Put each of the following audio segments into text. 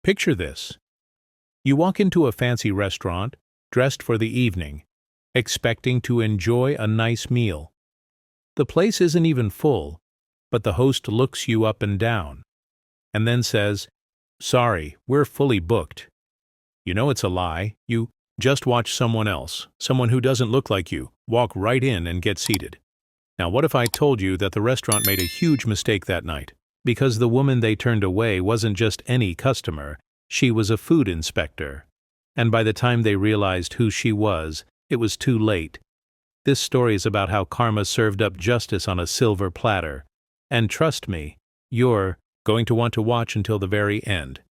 Picture this. You walk into a fancy restaurant, dressed for the evening, expecting to enjoy a nice meal. The place isn't even full, but the host looks you up and down, and then says, "Sorry, we're fully booked." You know it's a lie. You just watch someone else, someone who doesn't look like you, walk right in and get seated. Now what if I told you that the restaurant made a huge mistake that night? Because the woman they turned away wasn't just any customer, she was a food inspector. And by the time they realized who she was, it was too late. This story is about how karma served up justice on a silver platter. And trust me, you're going to want to watch until the very end.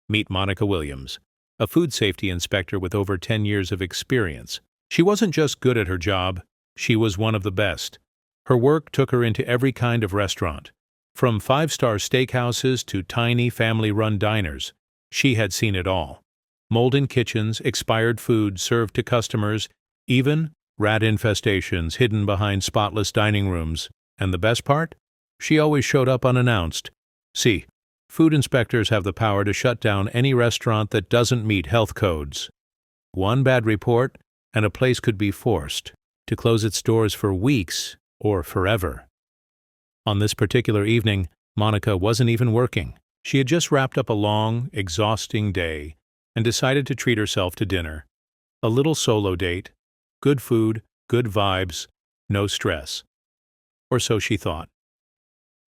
Meet Monica Williams, a food safety inspector with over 10 years of experience. She wasn't just good at her job, she was one of the best. Her work took her into every kind of restaurant. From five-star steakhouses to tiny family-run diners, she had seen it all. Mold in kitchens, expired food served to customers, even rat infestations hidden behind spotless dining rooms. And the best part? She always showed up unannounced. See, food inspectors have the power to shut down any restaurant that doesn't meet health codes. One bad report, and a place could be forced to close its doors for weeks or forever. On this particular evening, Monica wasn't even working. She had just wrapped up a long, exhausting day and decided to treat herself to dinner. A little solo date, good food, good vibes, no stress. Or so she thought.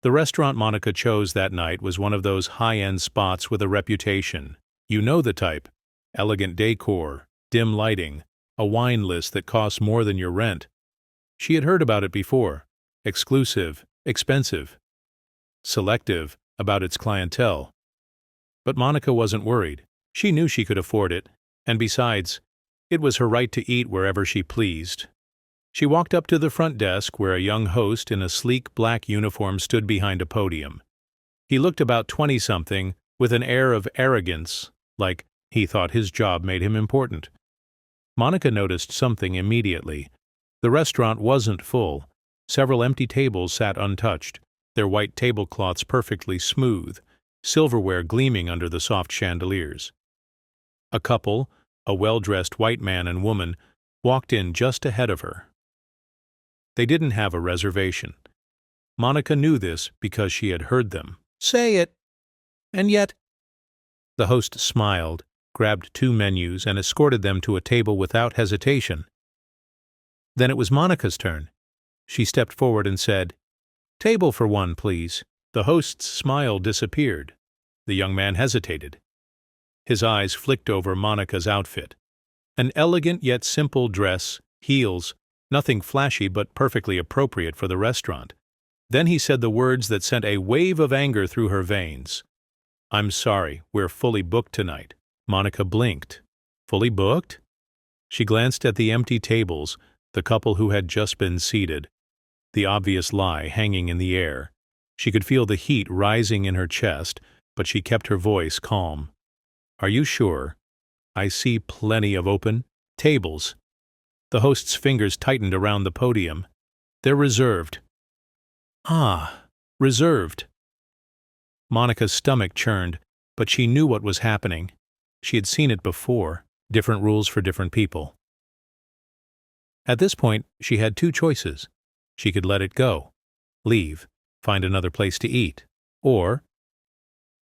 The restaurant Monica chose that night was one of those high-end spots with a reputation. You know the type. Elegant decor, dim lighting, a wine list that costs more than your rent. She had heard about it before. Exclusive, expensive, selective about its clientele. But Monica wasn't worried. She knew she could afford it, and besides, it was her right to eat wherever she pleased. She walked up to the front desk where a young host in a sleek black uniform stood behind a podium. He looked about 20-something with an air of arrogance, like he thought his job made him important. Monica noticed something immediately. The restaurant wasn't full. Several empty tables sat untouched, their white tablecloths perfectly smooth, silverware gleaming under the soft chandeliers. A couple, a well-dressed white man and woman, walked in just ahead of her. They didn't have a reservation. Monica knew this because she had heard them say it. And yet, the host smiled, grabbed 2 menus, and escorted them to a table without hesitation. Then it was Monica's turn. She stepped forward and said, "Table for 1, please." The host's smile disappeared. The young man hesitated. His eyes flicked over Monica's outfit. An elegant yet simple dress, heels, nothing flashy but perfectly appropriate for the restaurant. Then he said the words that sent a wave of anger through her veins. "I'm sorry, we're fully booked tonight." Monica blinked. Fully booked? She glanced at the empty tables, the couple who had just been seated, the obvious lie hanging in the air. She could feel the heat rising in her chest, but she kept her voice calm. "Are you sure? I see plenty of open tables." The host's fingers tightened around the podium. "They're reserved." "Ah, reserved." Monica's stomach churned, but she knew what was happening. She had seen it before, different rules for different people. At this point, she had 2 choices. She could let it go, leave, find another place to eat, or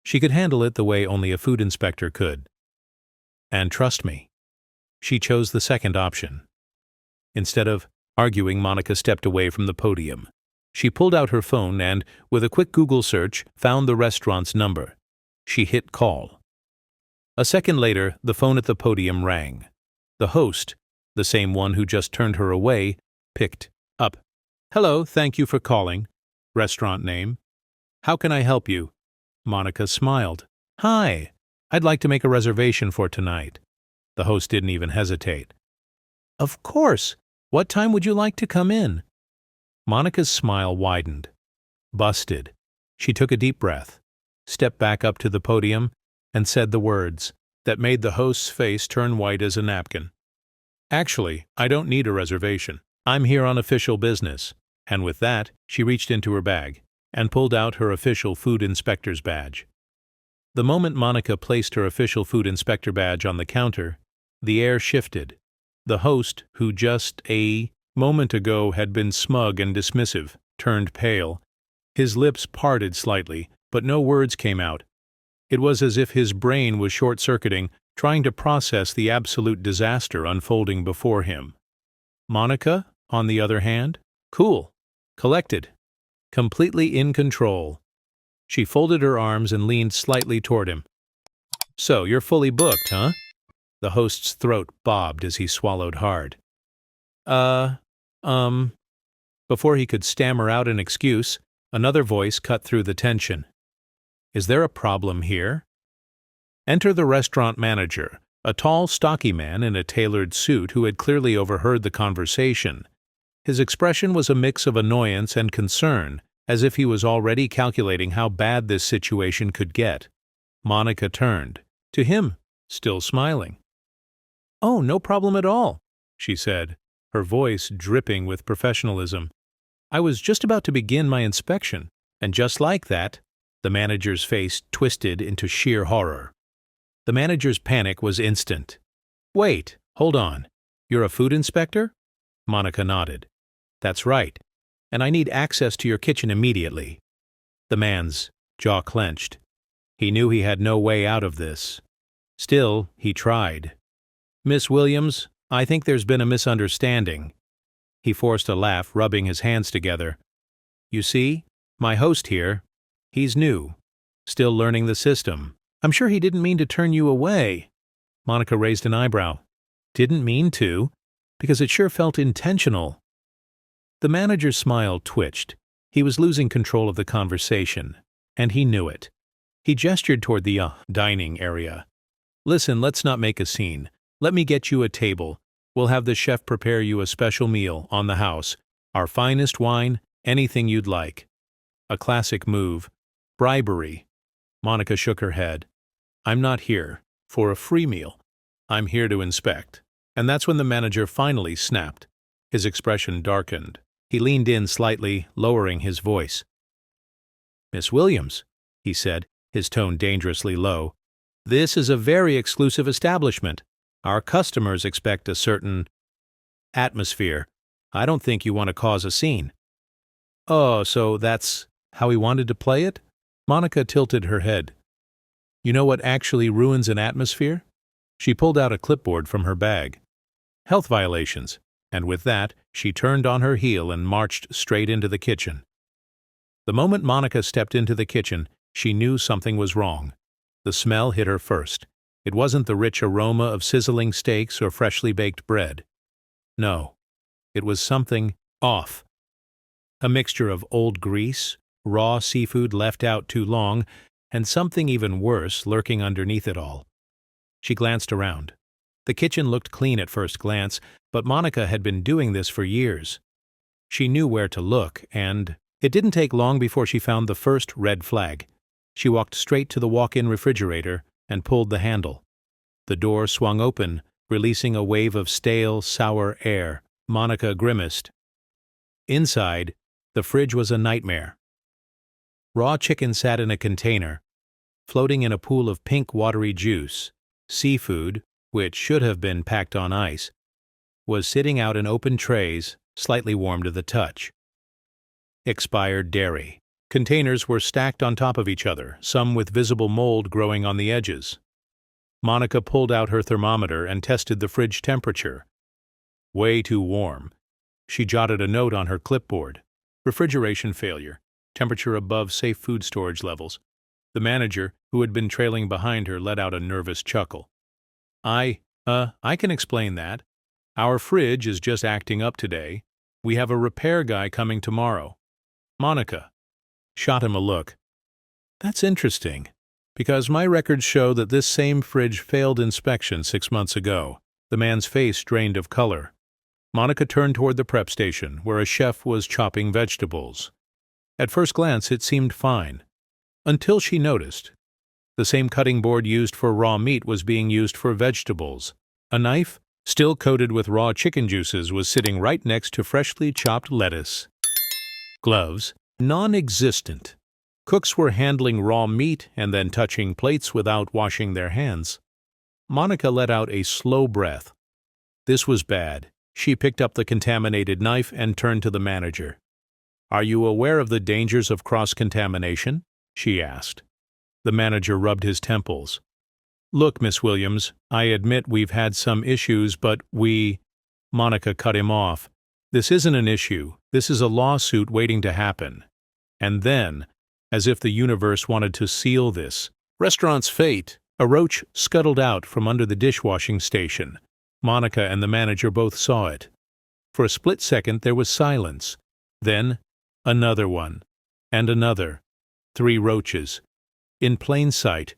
she could handle it the way only a food inspector could. And trust me, she chose the second option. Instead of arguing, Monica stepped away from the podium. She pulled out her phone and, with a quick Google search, found the restaurant's number. She hit call. A second later, the phone at the podium rang. The host, the same one who just turned her away, picked up. "Hello, thank you for calling." Restaurant name. "How can I help you?" Monica smiled. "Hi, I'd like to make a reservation for tonight." The host didn't even hesitate. "Of course. What time would you like to come in?" Monica's smile widened. Busted. She took a deep breath, stepped back up to the podium, and said the words that made the host's face turn white as a napkin. "Actually, I don't need a reservation. I'm here on official business." And with that, she reached into her bag and pulled out her official food inspector's badge. The moment Monica placed her official food inspector badge on the counter, the air shifted. The host, who just a moment ago had been smug and dismissive, turned pale. His lips parted slightly, but no words came out. It was as if his brain was short-circuiting, trying to process the absolute disaster unfolding before him. Monica, on the other hand, cool, collected, completely in control. She folded her arms and leaned slightly toward him. "So, you're fully booked, huh?" The host's throat bobbed as he swallowed hard. Before he could stammer out an excuse, another voice cut through the tension. "Is there a problem here?" Enter the restaurant manager, a tall, stocky man in a tailored suit who had clearly overheard the conversation. His expression was a mix of annoyance and concern, as if he was already calculating how bad this situation could get. Monica turned. To him, still smiling. "Oh, no problem at all," she said, her voice dripping with professionalism. "I was just about to begin my inspection, and just like that," the manager's face twisted into sheer horror. The manager's panic was instant. "Wait, hold on. You're a food inspector?" Monica nodded. "That's right, and I need access to your kitchen immediately." The man's jaw clenched. He knew he had no way out of this. Still, he tried. "Miss Williams, I think there's been a misunderstanding." He forced a laugh, rubbing his hands together. "You see, my host here, he's new, still learning the system. I'm sure he didn't mean to turn you away." Monica raised an eyebrow. "Didn't mean to? Because it sure felt intentional." The manager's smile twitched. He was losing control of the conversation, and he knew it. He gestured toward the dining area. "Listen, let's not make a scene. Let me get you a table. We'll have the chef prepare you a special meal on the house. Our finest wine, anything you'd like." A classic move. Bribery. Monica shook her head. "I'm not here for a free meal. I'm here to inspect." And that's when the manager finally snapped. His expression darkened. He leaned in slightly, lowering his voice. "Miss Williams," he said, his tone dangerously low, "this is a very exclusive establishment. Our customers expect a certain atmosphere. I don't think you want to cause a scene." "Oh, so that's how he wanted to play it?" Monica tilted her head. "You know what actually ruins an atmosphere?" She pulled out a clipboard from her bag. "Health violations." And with that, she turned on her heel and marched straight into the kitchen. The moment Monica stepped into the kitchen, she knew something was wrong. The smell hit her first. It wasn't the rich aroma of sizzling steaks or freshly baked bread. No, it was something off. A mixture of old grease, raw seafood left out too long, and something even worse lurking underneath it all. She glanced around. The kitchen looked clean at first glance, but Monica had been doing this for years. She knew where to look, and it didn't take long before she found the first red flag. She walked straight to the walk-in refrigerator and pulled the handle. The door swung open, releasing a wave of stale, sour air. Monica grimaced. Inside, the fridge was a nightmare. Raw chicken sat in a container, floating in a pool of pink, watery juice. Seafood, which should have been packed on ice, was sitting out in open trays, slightly warm to the touch. Expired dairy. Containers were stacked on top of each other, some with visible mold growing on the edges. Monica pulled out her thermometer and tested the fridge temperature. Way too warm. She jotted a note on her clipboard. Refrigeration failure. Temperature above safe food storage levels. The manager, who had been trailing behind her, let out a nervous chuckle. I can explain that. Our fridge is just acting up today. We have a repair guy coming tomorrow." Monica shot him a look. "That's interesting, because my records show that this same fridge failed inspection 6 months ago." The man's face drained of color. Monica turned toward the prep station, where a chef was chopping vegetables. At first glance, it seemed fine, until she noticed. The same cutting board used for raw meat was being used for vegetables. A knife, still coated with raw chicken juices, was sitting right next to freshly chopped lettuce. Gloves, non-existent. Cooks were handling raw meat and then touching plates without washing their hands. Monica let out a slow breath. This was bad. She picked up the contaminated knife and turned to the manager. "Are you aware of the dangers of cross-contamination?" she asked. The manager rubbed his temples. "Look, Miss Williams, I admit we've had some issues, but Monica cut him off. "This isn't an issue. This is a lawsuit waiting to happen." And then, as if the universe wanted to seal this restaurant's fate, a roach scuttled out from under the dishwashing station. Monica and the manager both saw it. For a split second there was silence. Then, another one. And another. 3 roaches. In plain sight,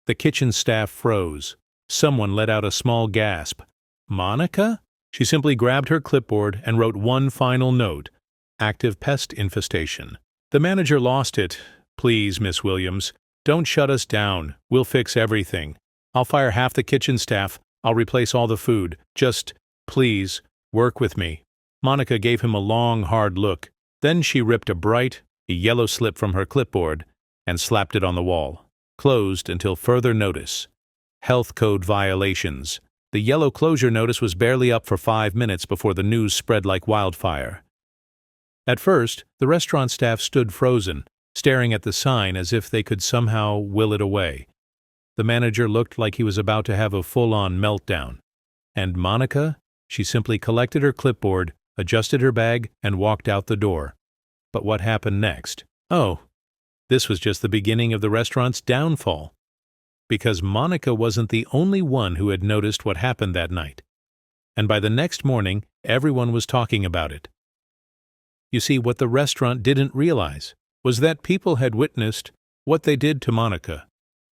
the kitchen staff froze. Someone let out a small gasp. "Monica?" She simply grabbed her clipboard and wrote one final note. "Active pest infestation." The manager lost it. "Please, Miss Williams, don't shut us down. We'll fix everything. I'll fire half the kitchen staff. I'll replace all the food. Just, please, work with me." Monica gave him a long, hard look. Then she ripped a yellow slip from her clipboard and slapped it on the wall. "Closed until further notice. Health code violations." The yellow closure notice was barely up for 5 minutes before the news spread like wildfire. At first, the restaurant staff stood frozen, staring at the sign as if they could somehow will it away. The manager looked like he was about to have a full-on meltdown. And Monica? She simply collected her clipboard, adjusted her bag, and walked out the door. But what happened next? Oh, this was just the beginning of the restaurant's downfall. Because Monica wasn't the only one who had noticed what happened that night. And by the next morning, everyone was talking about it. You see, what the restaurant didn't realize was that people had witnessed what they did to Monica.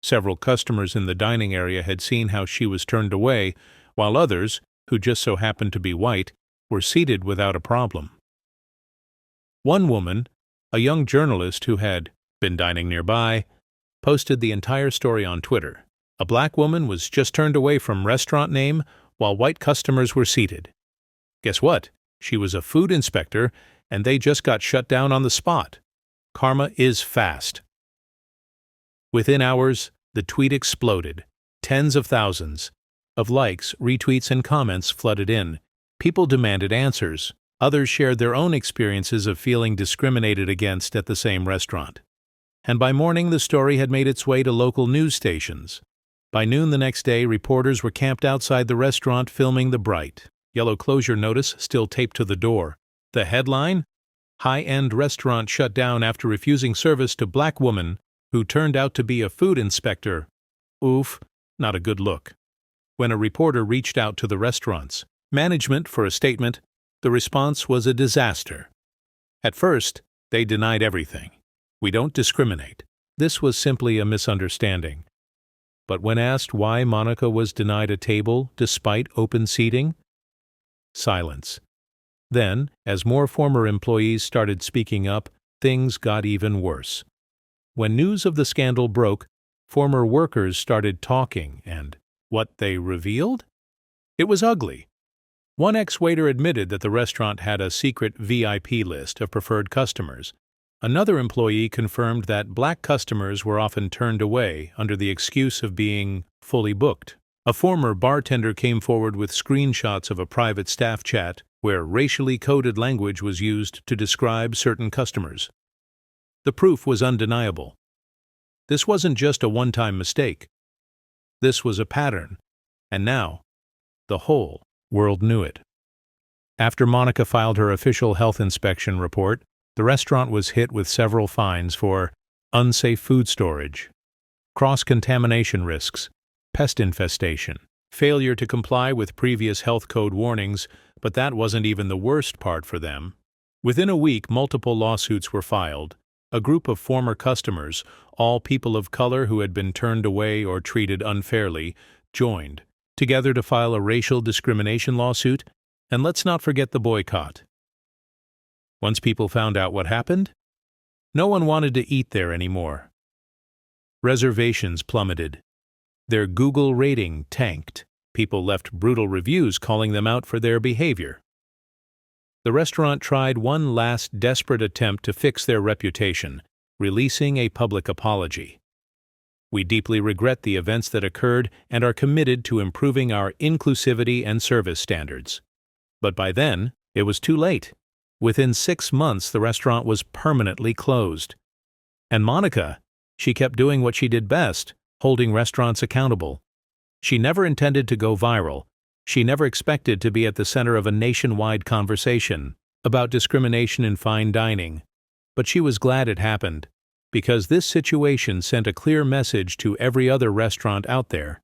Several customers in the dining area had seen how she was turned away, while others, who just so happened to be white, were seated without a problem. One woman, a young journalist who had been dining nearby, posted the entire story on Twitter. A black woman was just turned away from restaurant name while white customers were seated. Guess what? She was a food inspector, and they just got shut down on the spot. Karma is fast. Within hours, the tweet exploded. Tens of thousands of likes, retweets, and comments flooded in. People demanded answers. Others shared their own experiences of feeling discriminated against at the same restaurant. And by morning, the story had made its way to local news stations. By noon the next day, reporters were camped outside the restaurant filming the bright yellow closure notice still taped to the door. The headline? High-end restaurant shut down after refusing service to black woman who turned out to be a food inspector. Oof, not a good look. When a reporter reached out to the restaurant's management for a statement, the response was a disaster. At first, they denied everything. "We don't discriminate. This was simply a misunderstanding." But when asked why Monica was denied a table despite open seating, silence. Then, as more former employees started speaking up, things got even worse. When news of the scandal broke, former workers started talking, and what they revealed? It was ugly. One ex-waiter admitted that the restaurant had a secret VIP list of preferred customers. Another employee confirmed that black customers were often turned away under the excuse of being fully booked. A former bartender came forward with screenshots of a private staff chat where racially coded language was used to describe certain customers. The proof was undeniable. This wasn't just a one-time mistake. This was a pattern, and now the whole world knew it. After Monica filed her official health inspection report, the restaurant was hit with several fines for unsafe food storage, cross-contamination risks, pest infestation, failure to comply with previous health code warnings, but that wasn't even the worst part for them. Within a week, multiple lawsuits were filed. A group of former customers, all people of color who had been turned away or treated unfairly, joined together to file a racial discrimination lawsuit, and let's not forget the boycott. Once people found out what happened, no one wanted to eat there anymore. Reservations plummeted. Their Google rating tanked. People left brutal reviews calling them out for their behavior. The restaurant tried one last desperate attempt to fix their reputation, releasing a public apology. We deeply regret the events that occurred and are committed to improving our inclusivity and service standards. But by then, it was too late. Within 6 months, the restaurant was permanently closed. And Monica, she kept doing what she did best, holding restaurants accountable. She never intended to go viral. She never expected to be at the center of a nationwide conversation about discrimination in fine dining. But she was glad it happened, because this situation sent a clear message to every other restaurant out there.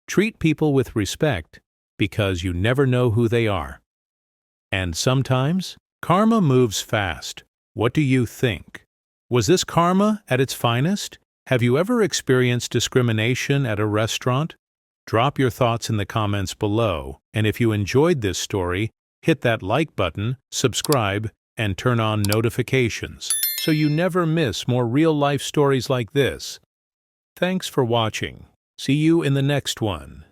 Treat people with respect, because you never know who they are. And sometimes, karma moves fast. What do you think? Was this karma at its finest? Have you ever experienced discrimination at a restaurant? Drop your thoughts in the comments below, and if you enjoyed this story, hit that like button, subscribe, and turn on notifications so you never miss more real-life stories like this. Thanks for watching. See you in the next one.